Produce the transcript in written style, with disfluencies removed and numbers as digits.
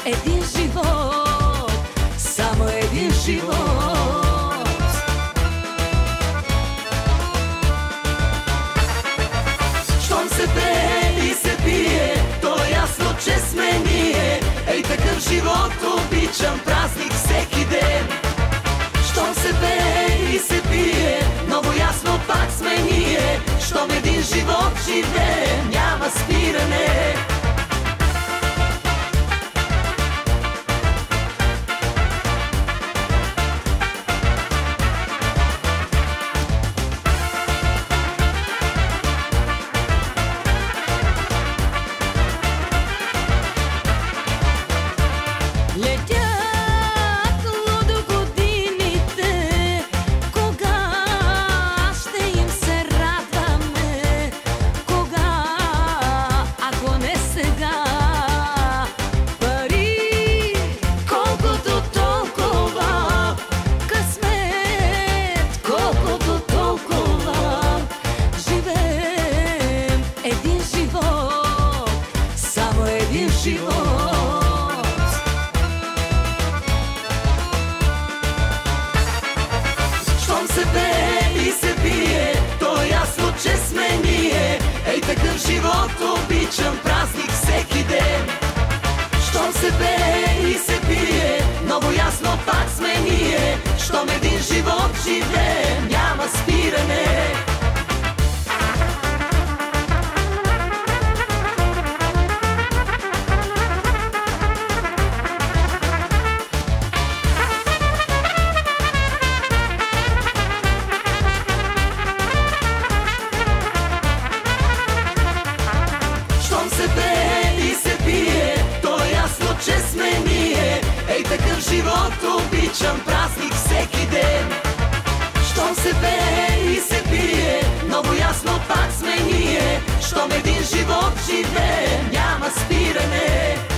един живот, само един живот. Щом се пее и се пие, то е ясно, че сме ние. Ей, такъв живот обичам, празник всеки ден. Щом се пее и се пие, много ясно пак сме ние. Щом един живот живеем, няма спиране. Щом се пее и се пие, то е ясно, че сме ние. Ей, такъв живот обичам, празник всеки ден. Щом се пее и се пие, много ясно пак сме ние. Щом един живот живеем, няма спиране. Че сме ние, ей, такъв живот обичам, празник всеки ден. Щом се пее и се пие, много ясно пак сме ние. Щом един живот живеем, няма спиране.